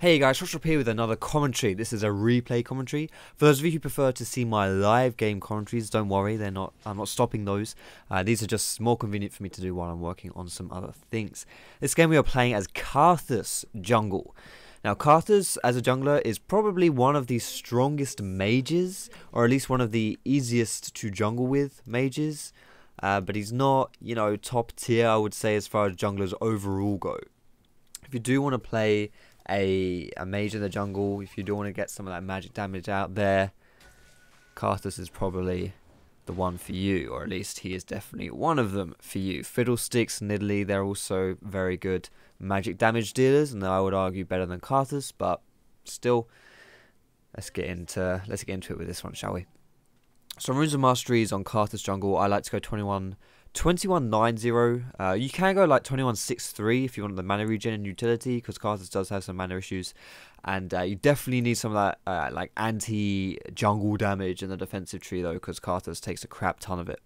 Hey guys, Foxdrop here with another commentary. This is a replay commentary. For those of you who prefer to see my live game commentaries, don't worry, I'm not stopping those. These are just more convenient for me to do while I'm working on some other things. This game we are playing as Karthus jungle. Now Karthus as a jungler is probably one of the strongest mages, or at least one of the easiest to jungle with mages. But he's not, top tier, I would say, as far as junglers overall go. If you do want to play a mage in the jungle, if you do want to get some of that magic damage out there, Karthus is probably the one for you, or at least he is definitely one of them for you. Fiddlesticks, Nidalee, they're also very good magic damage dealers, and I would argue better than Karthus, but still, let's get into it with this one, shall we? So runes and masteries on Karthus jungle, I like to go 21-90. You can go like 21-6-3 if you want the mana regen and utility, because Karthus does have some mana issues, and you definitely need some of that like anti-jungle damage in the defensive tree though, because Karthus takes a crap ton of it.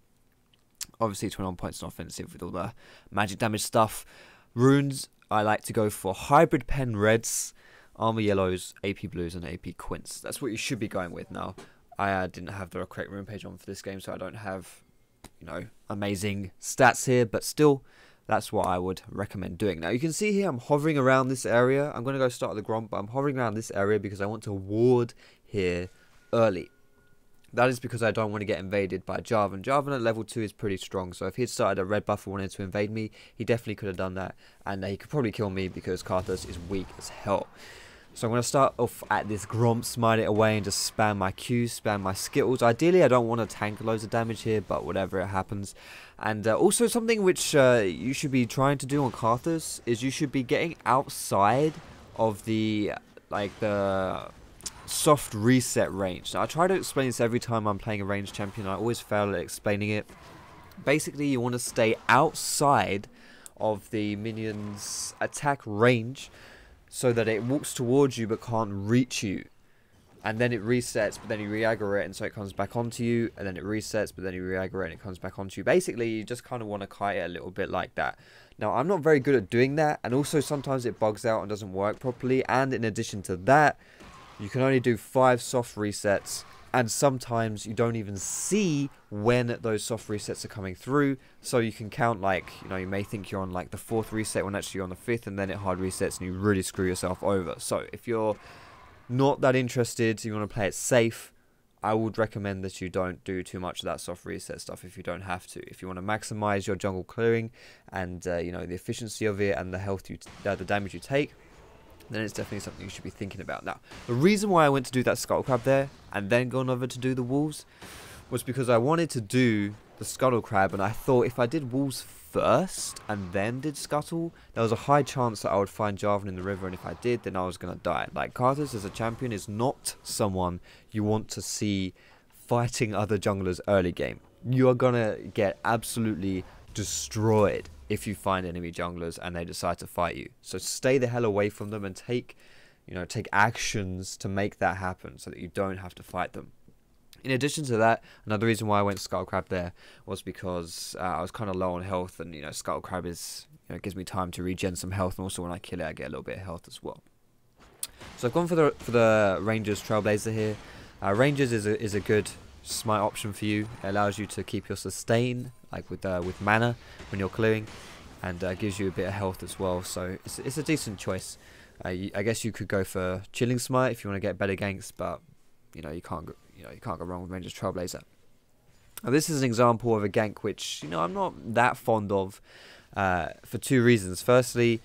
Obviously 21 points on offensive with all the magic damage stuff. Runes, I like to go for hybrid pen reds, armor yellows, AP blues, and AP Quints. That's what you should be going with. Now I didn't have the correct rune page on for this game, so I don't have amazing stats here, but still, that's what I would recommend doing. Now you can see here I'm hovering around this area. I'm going to go start the Gromp, but I'm hovering around this area because I want to ward here early. That is because I don't want to get invaded by Jarvan. Jarvan at level 2 is pretty strong, so if he had started a red buff and wanted to invade me, he definitely could have done that, and he could probably kill me because Karthus is weak as hell. So I'm going to start off at this Gromp, smite it away, and just spam my Qs, spam my Skittles. Ideally, I don't want to tank loads of damage here, but whatever, it happens. And also something which you should be trying to do on Karthus is you should be getting outside of the soft reset range. Now, I try to explain this every time I'm playing a ranged champion. I always fail at explaining it. Basically, you want to stay outside of the minion's attack range, so that it walks towards you but can't reach you, and then it resets, but then you re-aggro it, and so it comes back onto you, and then it resets, but then you re-aggro it, and it comes back onto you. Basically, you just kind of want to kite it a little bit like that. Now, I'm not very good at doing that, and also sometimes it bugs out and doesn't work properly, and in addition to that, you can only do 5 soft resets, and sometimes you don't even see when those soft resets are coming through. So you can count you may think you're on like the 4th reset when actually you're on the 5th, and then it hard resets and you really screw yourself over. So if you're not that interested, you want to play it safe, I would recommend that you don't do too much of that soft reset stuff if you don't have to. If you want to maximize your jungle clearing and the efficiency of it and the health the damage you take, then it's definitely something you should be thinking about. Now, the reason why I went to do that Scuttle Crab there and then gone over to do the Wolves was because I wanted to do the Scuttle Crab, and I thought if I did Wolves first and then did Scuttle, there was a high chance that I would find Jarvan in the river, and if I did, then I was going to die. Like, Karthus as a champion is not someone you want to see fighting other junglers early game. You are going to get absolutely destroyed if you find enemy junglers and they decide to fight you. So stay the hell away from them and take actions to make that happen so that you don't have to fight them. In addition to that, another reason why I went Scuttle Crab there was because I was kind of low on health, and Scuttle Crab is gives me time to regen some health, and also when I kill it I get a little bit of health as well. So I've gone for the Rangers Trailblazer here. Rangers is a good smite option for you. It allows you to keep your sustain with mana when you're clearing, and gives you a bit of health as well, so it's a decent choice. I guess you could go for Chilling Smite if you want to get better ganks, but you can't go wrong with Rangers Trailblazer. Now this is an example of a gank which I'm not that fond of for 2 reasons. Firstly,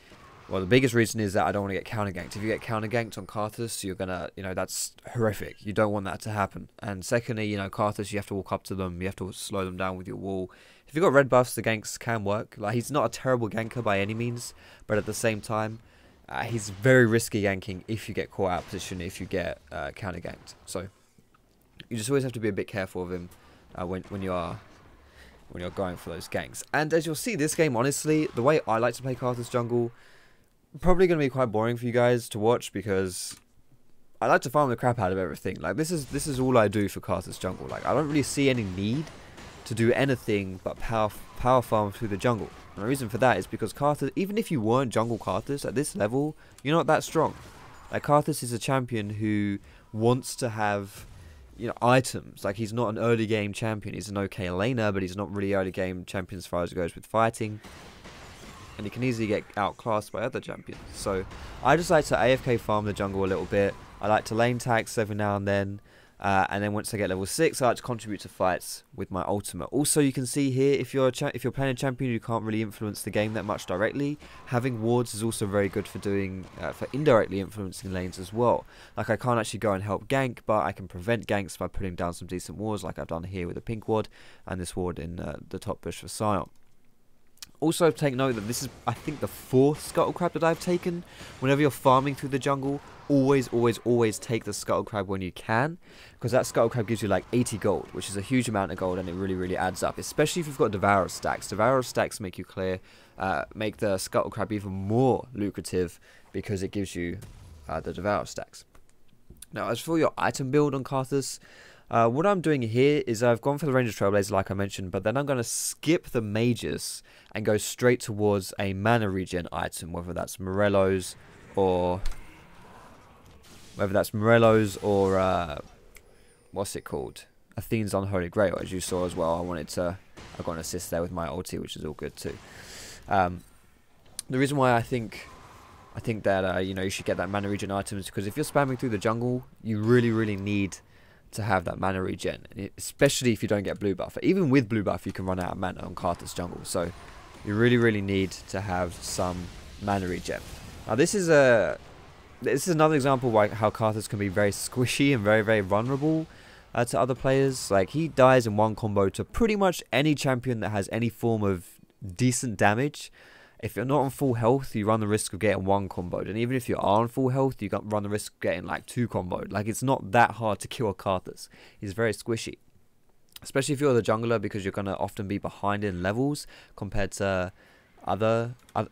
well, the biggest reason is that I don't want to get counter ganked. If you get counter ganked on Karthus, you're gonna, that's horrific. You don't want that to happen. And secondly, Karthus, you have to walk up to them, you have to slow them down with your wall. If you've got red buffs, the ganks can work. Like, he's not a terrible ganker by any means, but at the same time, he's very risky ganking if you get caught out of position, if you get counter ganked. So you just always have to be a bit careful of him when you're going for those ganks. And as you'll see, this game, honestly, the way I like to play Karthus jungle, probably going to be quite boring for you guys to watch, because I like to farm the crap out of everything. Like, this is all I do for Karthus jungle. Like, I don't really see any need to do anything but power farm through the jungle. And the reason for that is because Karthus, even if you weren't jungle Karthus at this level, you're not that strong. Like, Karthus is a champion who wants to have, you know, items. Like, he's not an early game champion. He's an okay laner, but he's not really early game champion as far as it goes with fighting. And he can easily get outclassed by other champions. So I just like to AFK farm the jungle a little bit. I like to lane tax every now and then once I get level 6, I like to contribute to fights with my ultimate. Also, you can see here, if you're playing a champion who can't really influence the game that much directly, having wards is also very good for doing for indirectly influencing lanes as well. Like, I can't actually go and help gank, but I can prevent ganks by putting down some decent wards, like I've done here with a pink ward and this ward in the top bush for Sion. Also, take note that this is, I think, the 4th scuttle crab that I've taken. Whenever you're farming through the jungle, always take the scuttle crab when you can, because that scuttle crab gives you like 80 gold, which is a huge amount of gold, and it really adds up, especially if you've got Devourer stacks. Devourer stacks make you clear, make the scuttle crab even more lucrative, because it gives you the Devourer stacks. Now, as for your item build on Karthus, what I'm doing here is I've gone for the Ranger Trailblazer like I mentioned, but then I'm going to skip the mages and go straight towards a mana regen item, whether that's Morello's or what's it called? Athene's Unholy Grail, as you saw as well. I got an assist there with my ulti, which is all good too. The reason why I think that you know, you should get that mana regen item is because if you're spamming through the jungle, you really need to have that mana regen, especially if you don't get blue buff. Even with blue buff, you can run out of mana on Karthus jungle, so you really need to have some mana regen. Now, this is another example of how Karthus can be very squishy and very vulnerable to other players. Like, he dies in one combo to pretty much any champion that has any form of decent damage. If you're not on full health, you run the risk of getting 1 comboed. And even if you are on full health, you run the risk of getting like 2 comboed. Like, it's not that hard to kill a Karthus. He's very squishy. Especially if you're the jungler, because you're going to often be behind in levels compared to the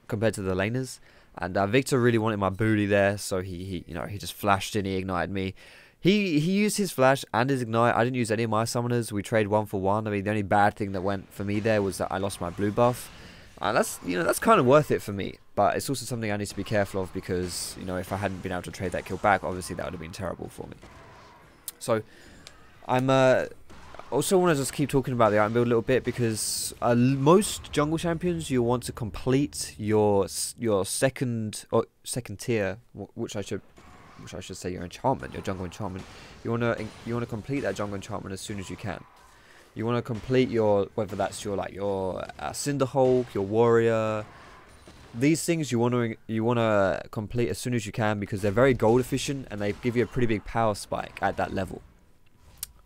laners. And Victor really wanted my booty there, so he just flashed in, he ignited me. He used his flash and his ignite. I didn't use any of my summoners. We trade 1 for 1. I mean, the only bad thing that went for me there was that I lost my blue buff. And that's kind of worth it for me, but it's also something I need to be careful of, because, you know, if I hadn't been able to trade that kill back, obviously that would have been terrible for me. So I'm also want to just keep talking about the item build a little bit, because most jungle champions, you want to complete your second tier, which I should say your enchantment, your jungle enchantment. You want to complete that jungle enchantment as soon as you can. You want to complete whether that's your Cinderhulk, your warrior. These things you want to complete as soon as you can, because they're very gold efficient and they give you a pretty big power spike at that level.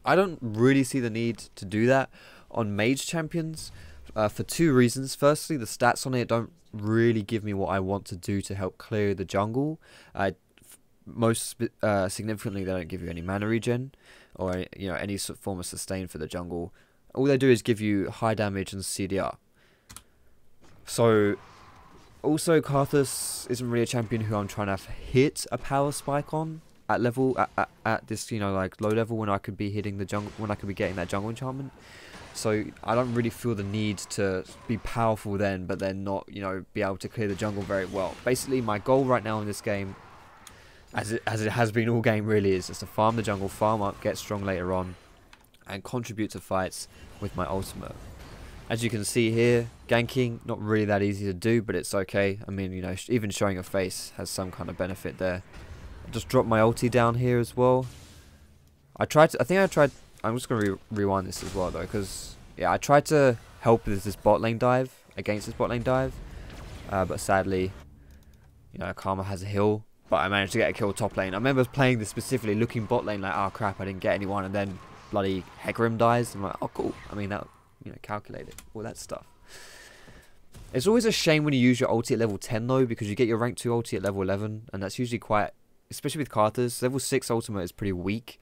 I don't really see the need to do that on mage champions for 2 reasons. Firstly, the stats on it don't really give me what I want to do to help clear the jungle. Most significantly, they don't give you any mana regen or, you know, any sort of form of sustain for the jungle. All they do is give you high damage and CDR. So also, Karthus isn't really a champion who I'm trying to hit a power spike on at this, you know, like low level, when I could be hitting the jungle, when I could be getting that jungle enchantment. So I don't really feel the need to be powerful then, but then not, you know, be able to clear the jungle very well. Basically, my goal right now in this game, as it has been all game really, is just to farm the jungle, farm up, get strong later on, and contribute to fights with my ultimate. As you can see here, ganking, not really that easy to do, but it's okay. I mean, you know, even showing a face has some kind of benefit there. I just dropped my ulti down here as well. I'm just going to rewind this as well though, because yeah, I tried to help with this bot lane dive, but sadly, you know, Karma has a heal. But I managed to get a kill top lane. I remember playing this specifically, looking bot lane like, oh crap, I didn't get anyone, and then bloody Hecarim dies. I'm like, oh cool. I mean, that, you know, calculated, all that stuff. It's always a shame when you use your ulti at level 10 though, because you get your rank 2 ulti at level 11, and that's usually quite, especially with Karthus, level 6 ultimate is pretty weak,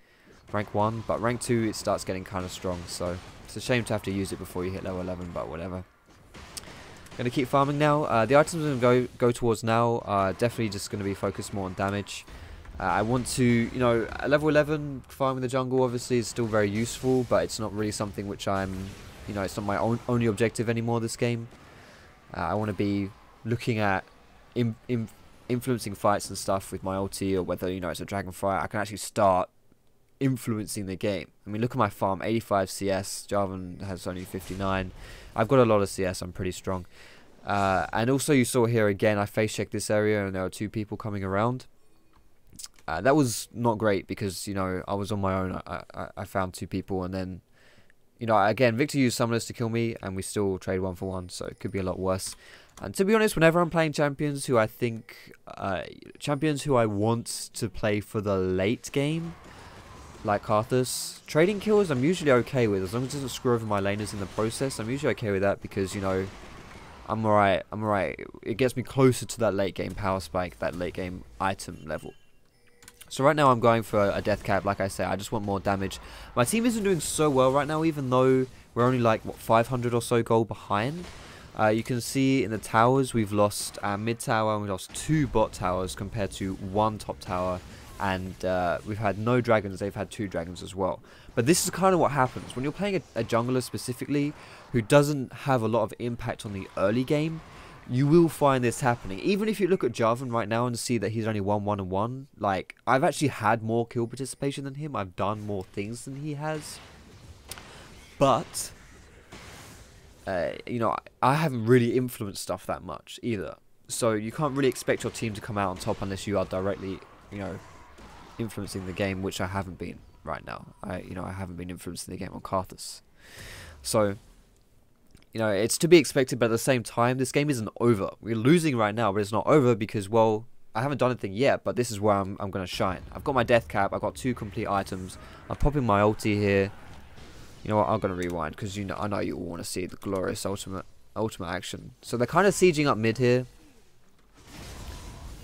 rank 1, but rank 2 it starts getting kind of strong, so it's a shame to have to use it before you hit level 11, but whatever. Going to keep farming now. The items I'm going to go towards now are definitely just going to be focused more on damage. I want to, you know, at level 11, farming the jungle obviously is still very useful, but it's not really something which I'm, you know, it's not my only objective anymore this game. I want to be looking at influencing fights and stuff with my ulti, or whether, you know, it's a dragon fight, I can actually start influencing the game. I mean, look at my farm, 85 CS, Jarvan has only 59. I've got a lot of CS, I'm pretty strong. And also you saw here again, I face checked this area and there were 2 people coming around. That was not great because, you know, I was on my own. I found 2 people, and then, you know, again, Victor used summoners to kill me, and we still trade 1 for 1, so it could be a lot worse. And to be honest, whenever I'm playing champions who I think, champions who I want to play for the late game, like Karthus, trading kills I'm usually okay with, as long as it doesn't screw over my laners in the process. I'm usually okay with that because, you know, I'm alright. It gets me closer to that late game power spike, that late game item level. So right now I'm going for a death cap. Like I say, I just want more damage. My team isn't doing so well right now, even though we're only like, what, 500 or so gold behind. You can see in the towers we've lost our mid tower and we lost 2 bot towers compared to 1 top tower. And we've had no dragons, they've had 2 dragons as well. But this is kind of what happens when you're playing a jungler specifically who doesn't have a lot of impact on the early game. You will find this happening. Even if you look at Jarvan right now and see that he's only 1-1-1, like, I've actually had more kill participation than him. I've done more things than he has. But, you know, I haven't really influenced stuff that much either. So you can't really expect your team to come out on top unless you are directly, you know, influencing the game, which I haven't been right now. I haven't been influencing the game on Karthus. So, you know, it's to be expected, but at the same time, this game isn't over. We're losing right now, but it's not over because, well, I haven't done anything yet, but this is where I'm going to shine. I've got my death cap, I've got 2 complete items, I'm popping my ulti here. You know what, I'm going to rewind because, you know, I know you all want to see the glorious ultimate action. So they're kind of sieging up mid here.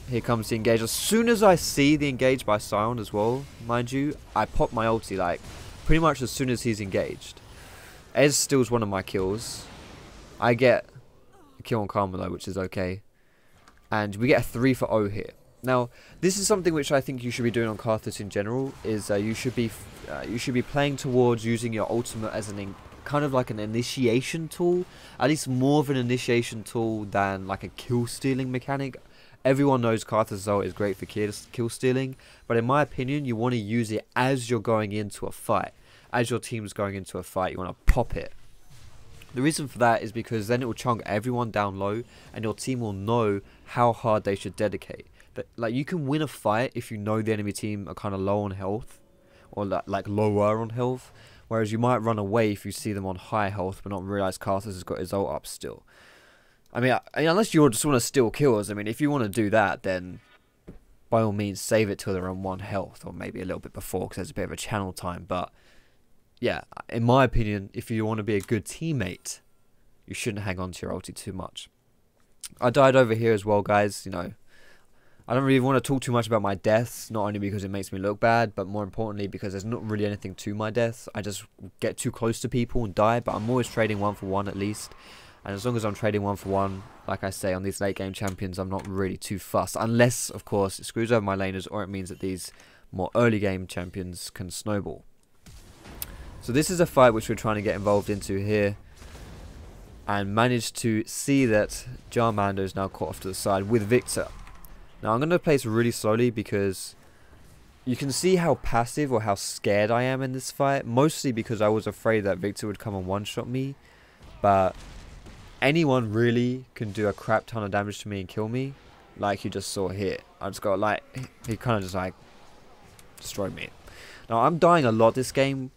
Here comes the engage. As soon as I see the engage by Sion as well, mind you, I pop my ulti, like, pretty much as soon as he's engaged. Ez steals one of my kills. I get a kill on Karma though, which is okay. And we get a 3 for 0 here. Now, this is something which I think you should be doing on Karthus in general, is you should be playing towards using your ultimate as kind of like an initiation tool. At least more of an initiation tool than like a kill stealing mechanic. Everyone knows Karthus ult is great for kill stealing, but in my opinion, you want to use it as you're going into a fight. As your team's going into a fight, you want to pop it. The reason for that is because then it will chunk everyone down low, and your team will know how hard they should dedicate. But like, you can win a fight if you know the enemy team are kind of low on health, or like lower on health, whereas you might run away if you see them on high health but not realize Karthus has got his ult up still. I mean, unless you just want to steal kills, I mean, if you want to do that, then by all means save it till they're on 1 health, or maybe a little bit before, because there's a bit of a channel time. But yeah, in my opinion, if you want to be a good teammate, you shouldn't hang on to your ulti too much. I died over here as well, guys. You know, I don't really want to talk too much about my deaths, not only because it makes me look bad, but more importantly because there's not really anything to my deaths. I just get too close to people and die, but I'm always trading 1 for 1 at least. And as long as I'm trading 1 for 1, like I say, on these late game champions, I'm not really too fussed. Unless, of course, it screws over my laners, or it means that these more early game champions can snowball. So this is a fight which we're trying to get involved into here. And managed to see that Jarmando is now caught off to the side with Victor. Now I'm going to place really slowly because you can see how passive or how scared I am in this fight. Mostly because I was afraid that Victor would come and one-shot me. But anyone really can do a crap ton of damage to me and kill me. Like you just saw here. I just got like, he kind of just like destroyed me. Now I'm dying a lot this game.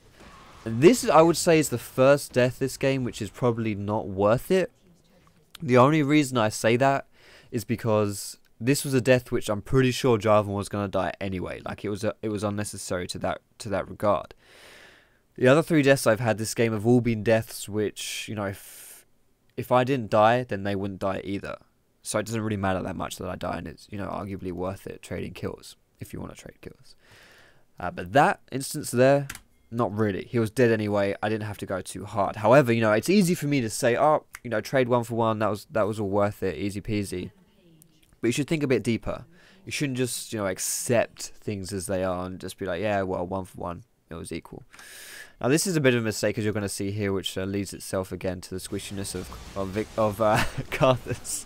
This, I would say, is the first death this game, which is probably not worth it. The only reason I say that is because this was a death which I'm pretty sure Jarvan was going to die anyway. Like, it was unnecessary to that regard. The other 3 deaths I've had this game have all been deaths which, you know, if I didn't die, then they wouldn't die either. So it doesn't really matter that much that I die, and it's, you know, arguably worth it trading kills, if you want to trade kills. But that instance there, not really. He was dead anyway. I didn't have to go too hard. However, you know, it's easy for me to say, oh, you know, trade 1 for 1. That was all worth it. Easy peasy. But you should think a bit deeper. You shouldn't just, you know, accept things as they are and just be like, yeah, well, 1 for 1. It was equal. Now, this is a bit of a mistake, as you're going to see here, which leads itself again to the squishiness of Karthus.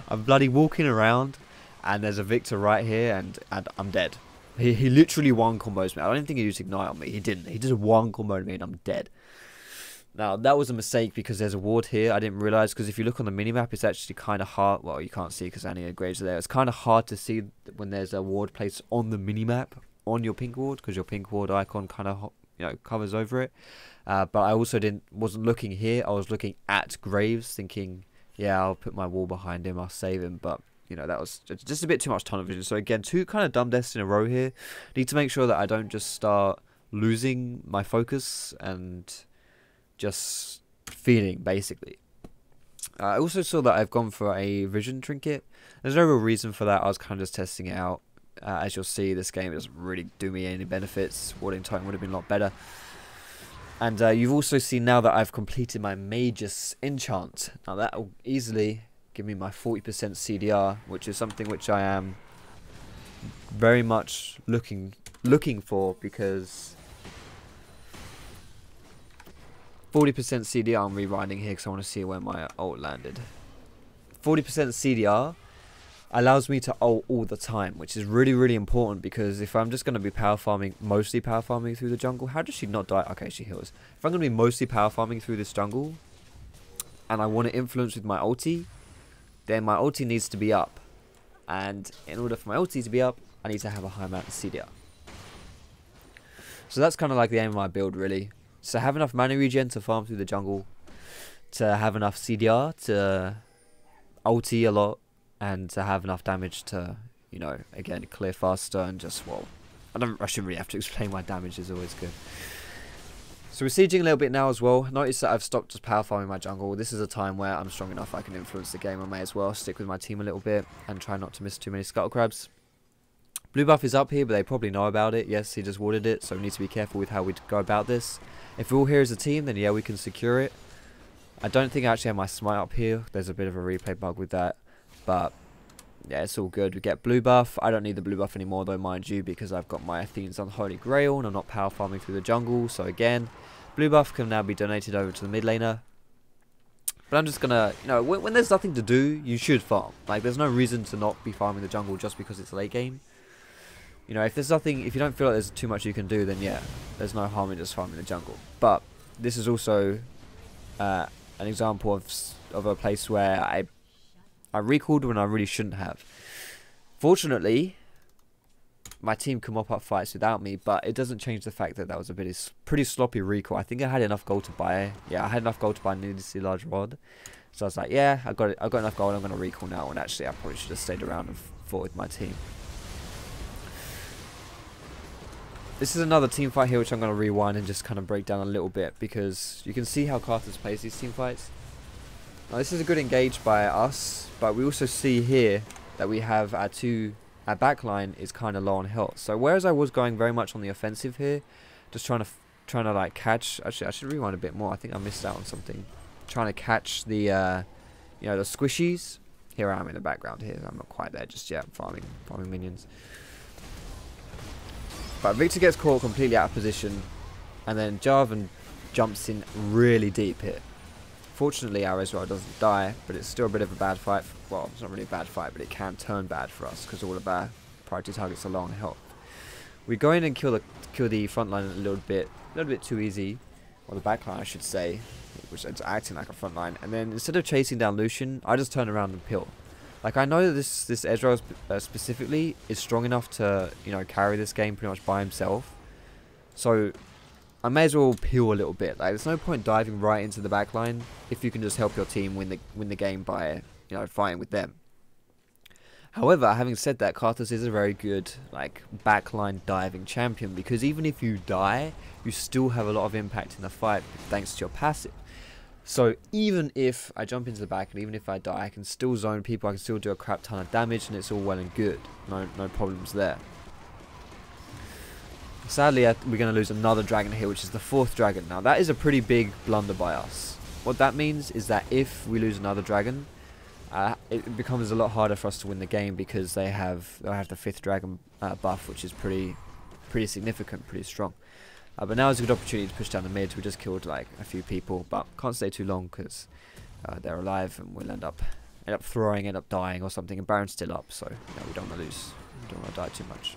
I'm bloody walking around, and there's a Victor right here, and I'm dead. He literally one combos me. I don't even think he used Ignite on me. He didn't. He did a one combo on me and I'm dead. Now, that was a mistake because there's a ward here. I didn't realise, because if you look on the minimap, it's actually kind of hard. Well, you can't see because any graves are there. It's kind of hard to see when there's a ward placed on the minimap on your pink ward, because your pink ward icon kind of, you know, covers over it. But I also wasn't looking here. I was looking at Graves, thinking, yeah, I'll put my wall behind him. I'll save him. But, you know, that was just a bit too much tunnel vision. So, again, 2 kind of dumb deaths in a row here. Need to make sure that I don't just start losing my focus and just feeling, basically. I also saw that I've gone for a vision trinket. There's no real reason for that. I was kind of just testing it out. As you'll see, this game doesn't really do me any benefits. Warding Titan would have been a lot better. And you've also seen now that I've completed my Magus enchant. Now that will easily give me my 40% CDR, which is something which I am very much looking for, because 40% CDR, I'm rewinding here because I want to see where my ult landed. 40% CDR allows me to ult all the time, which is really, really important, because if I'm just going to be power farming, mostly power farming through the jungle, how does she not die? Okay, she heals. If I'm going to be mostly power farming through this jungle, and I want to influence with my ulti, then my ulti needs to be up. And in order for my ulti to be up, I need to have a high amount of CDR. So that's kind of like the aim of my build, really. So have enough mana regen to farm through the jungle, to have enough CDR to ulti a lot, and to have enough damage to, you know, again, clear faster and just, well, I shouldn't really have to explain my damage is always good. So we're sieging a little bit now as well. Notice that I've stopped just power farming my jungle. This is a time where I'm strong enough I can influence the game. I may as well stick with my team a little bit and try not to miss too many scuttle crabs. Blue buff is up here, but they probably know about it. Yes, he just warded it, so we need to be careful with how we go about this. If we're all here as a team, then yeah, we can secure it. I don't think I actually have my smite up here. There's a bit of a replay bug with that. But yeah, it's all good. We get blue buff. I don't need the blue buff anymore though, mind you, because I've got my Athene's Unholy Grail and I'm not power farming through the jungle. So again, blue buff can now be donated over to the mid laner. But I'm just gonna, you know, when there's nothing to do, you should farm. Like, there's no reason to not be farming the jungle just because it's late game. You know, if there's nothing, if you don't feel like there's too much you can do, then yeah, there's no harm in just farming the jungle. But this is also an example of a place where I recalled when I really shouldn't have. Fortunately, my team can mop up fights without me, but it doesn't change the fact that that was a pretty sloppy recall. I think I had enough gold to buy. Yeah, I had enough gold to buy a needlessly large rod. So I was like, yeah, I got enough gold. I'm going to recall now. And actually, I probably should have stayed around and fought with my team. This is another team fight here, which I'm going to rewind and just kind of break down a little bit, because you can see how Karthus plays these team fights. Now, this is a good engage by us, but we also see here that we have our backline is kind of low on health. So whereas I was going very much on the offensive here, just trying to like catch. Actually, I should rewind a bit more. I think I missed out on something. Trying to catch the you know, the squishies. Here I am in the background here. I'm not quite there just yet. I'm farming minions. But Victor gets caught completely out of position, and then Jarvan jumps in really deep here. Fortunately, our Ezreal doesn't die, but it's still a bit of a bad fight. Well, it's not really a bad fight, but it can turn bad for us because all of our priority targets are low on health. We go in and kill the front line a little bit too easy, or the back line I should say, which is acting like a front line. And then instead of chasing down Lucian, I just turn around and pill. Like, I know that this Ezreal specifically is strong enough to, you know, carry this game pretty much by himself. So I may as well peel a little bit. Like, there's no point diving right into the backline if you can just help your team win the game by, you know, fighting with them. However, having said that, Karthus is a very good, like, backline diving champion, because even if you die, you still have a lot of impact in the fight thanks to your passive. So even if I jump into the back and even if I die, I can still zone people, I can still do a crap ton of damage, and it's all well and good. No problems there. Sadly, we're going to lose another dragon here, which is the 4th dragon. Now, that is a pretty big blunder by us. What that means is that if we lose another dragon, it becomes a lot harder for us to win the game, because they'll have the 5th dragon buff, which is pretty significant, pretty strong. But now is a good opportunity to push down the mid. We just killed like a few people, but can't stay too long because they're alive and we'll end up end up throwing, end up dying or something, and Baron's still up, so we don't want to lose. We don't want to die too much.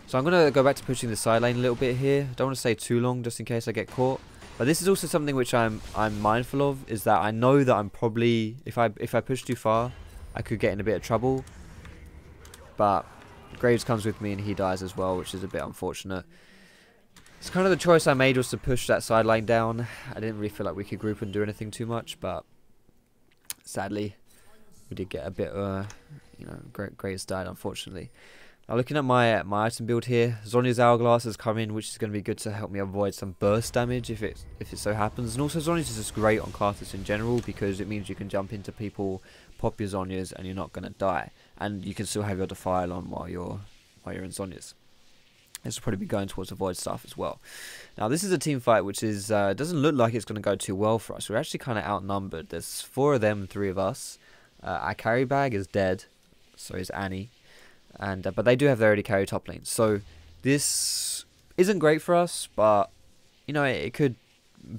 So I'm going to go back to pushing the side lane a little bit here. Don't want to stay too long just in case I get caught. But this is also something which I'm mindful of, is that I know that I'm probably, if I push too far, I could get in a bit of trouble. But Graves comes with me and he dies as well, which is a bit unfortunate. It's kind of the choice I made, was to push that side lane down. I didn't really feel like we could group and do anything too much, but sadly, we did get a bit, Graves died unfortunately. Now looking at my item build here, Zhonya's Hourglass has come in, which is going to be good to help me avoid some burst damage if it so happens. And also Zhonya's is just great on Karthus in general, because it means you can jump into people, pop your Zhonya's, and you're not going to die. And you can still have your Defile on while you're in Zhonya's. This will probably be going towards the Void Staff as well. Now this is a team fight which is doesn't look like it's going to go too well for us. We're actually kind of outnumbered. There's 4 of them, 3 of us. Our carry bag is dead, so is Annie. And but they do have their early carry top lane, so this isn't great for us, but it could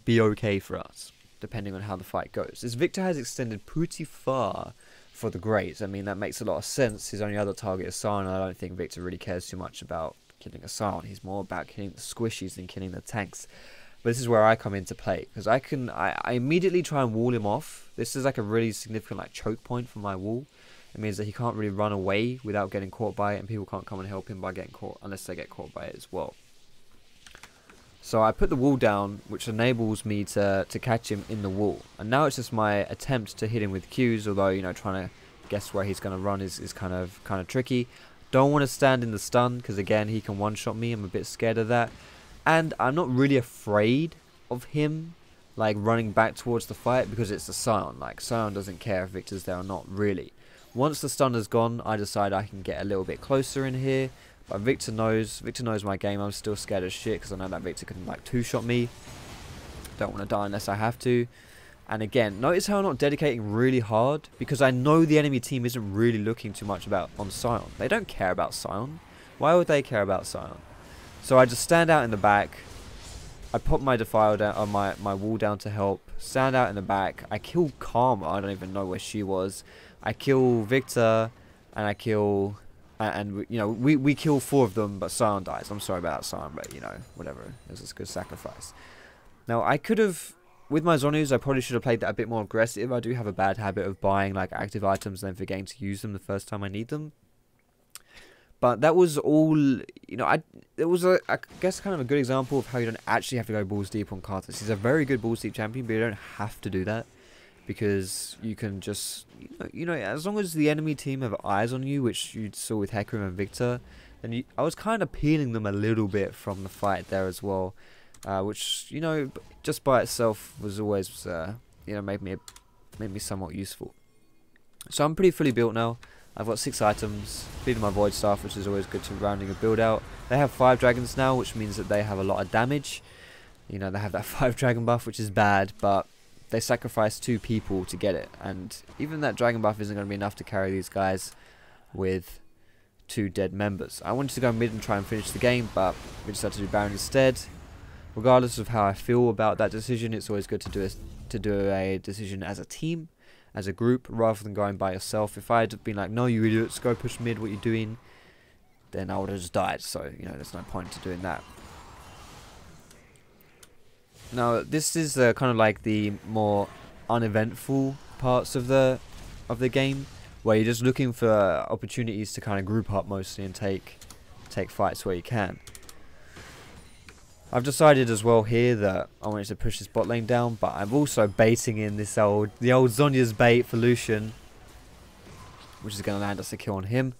be okay for us depending on how the fight goes. This Victor has extended pretty far for the Greys. I mean, that makes a lot of sense. His only other target is Sion. I don't think Victor really cares too much about killing a Sion. He's more about killing the squishies than killing the tanks. But this is where I come into play, because I immediately try and wall him off. This is like a really significant choke point for my wall. It means that he can't really run away without getting caught by it, and people can't come and help him by getting caught unless they get caught by it as well. So I put the wall down, which enables me to catch him in the wall. And now it's just my attempt to hit him with Qs, although trying to guess where he's going to run is kind of tricky. Don't want to stand in the stun, because again he can one-shot me. I'm a bit scared of that. And I'm not really afraid of him running back towards the fight, because it's a Sion. Sion doesn't care if Victor's there or not, really. Once the stun is gone, I decide I can get a little bit closer in here. But Victor knows my game. I'm still scared as shit, because I know that Victor can two-shot me. Don't want to die unless I have to. And again, notice how I'm not dedicating really hard, because I know the enemy team isn't really looking too much on Sion. They don't care about Sion. Why would they care about Sion? So I just stand out in the back. I put my Defile down, or my wall down to help. Stand out in the back. I kill Karma. I don't even know where she was. I kill Victor, and I kill, we kill 4 of them, but Sion dies. I'm sorry about Sion, but whatever. It was a good sacrifice. Now I could have, with my Zhonya's, I probably should have played that a bit more aggressive. I do have a bad habit of buying active items and then forgetting to use them the first time I need them. But that was all, it was I guess kind of a good example of how you don't actually have to go balls deep on Karthus. He's a very good balls deep champion, but you don't have to do that. Because you can just, as long as the enemy team have eyes on you, which you saw with Hecarim and Victor, then I was kind of peeling them a little bit from the fight there as well, which just by itself was always made me somewhat useful. So I'm pretty fully built now. I've got 6 items, feeding my Void Staff, which is always good to rounding a build out. They have 5 dragons now, which means that they have a lot of damage. They have that 5 dragon buff, which is bad, but they sacrifice 2 people to get it, and even that dragon buff isn't going to be enough to carry these guys with 2 dead members. I wanted to go mid and try and finish the game, but we decided to do Baron instead. Regardless of how I feel about that decision, it's always good to do a decision as a team, as a group, rather than going by yourself. If I had been like, no you idiots, go push mid, what are you doing, then I would have just died, so there's no point to doing that. Now this is kind of the more uneventful parts of the game, where you're just looking for opportunities to kind of group up mostly and take fights where you can. I've decided as well here that I wanted to push this bot lane down, but I'm also baiting in the old Zhonya's bait for Lucian, which is going to land us a kill on him.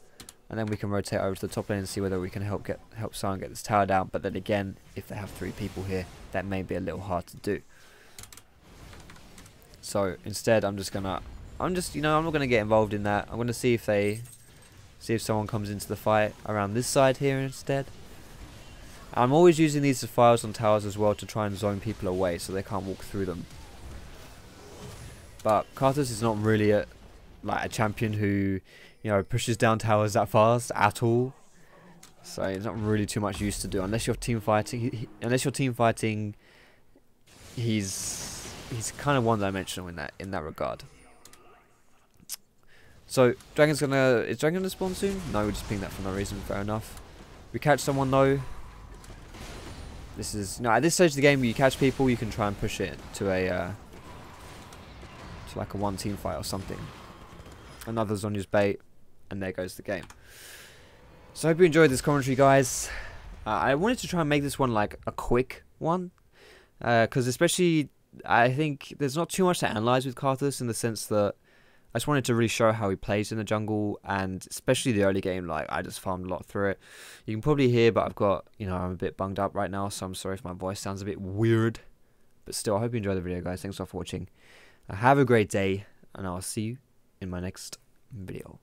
And then we can rotate over to the top lane and see whether we can help Sion get this tower down. But then again, if they have 3 people here, that may be a little hard to do. So instead, I'm not gonna get involved in that. I'm gonna see if someone comes into the fight around this side here instead. I'm always using these defiles on towers as well to try and zone people away so they can't walk through them. But Karthus is not really a champion who pushes down towers that fast at all. So it's not really too much use to do unless you're team fighting. He's kind of one-dimensional in that regard. So is Dragon gonna spawn soon? No, we're just ping that for no reason. Fair enough. We catch someone though. This is at this stage of the game, you catch people, you can try and push it to a to like a 1-team fight or something. Another's on his bait, and there goes the game. So I hope you enjoyed this commentary, guys. I wanted to try and make this one like a quick one, because especially I think there's not too much to analyze with Karthus, in the sense that I just wanted to really show how he plays in the jungle, and especially the early game, like I just farmed a lot through it. You can probably hear, but I've got, I'm a bit bunged up right now, so I'm sorry if my voice sounds a bit weird. But still, I hope you enjoyed the video, guys. Thanks a lot for watching. Have a great day, and I'll see you in my next video.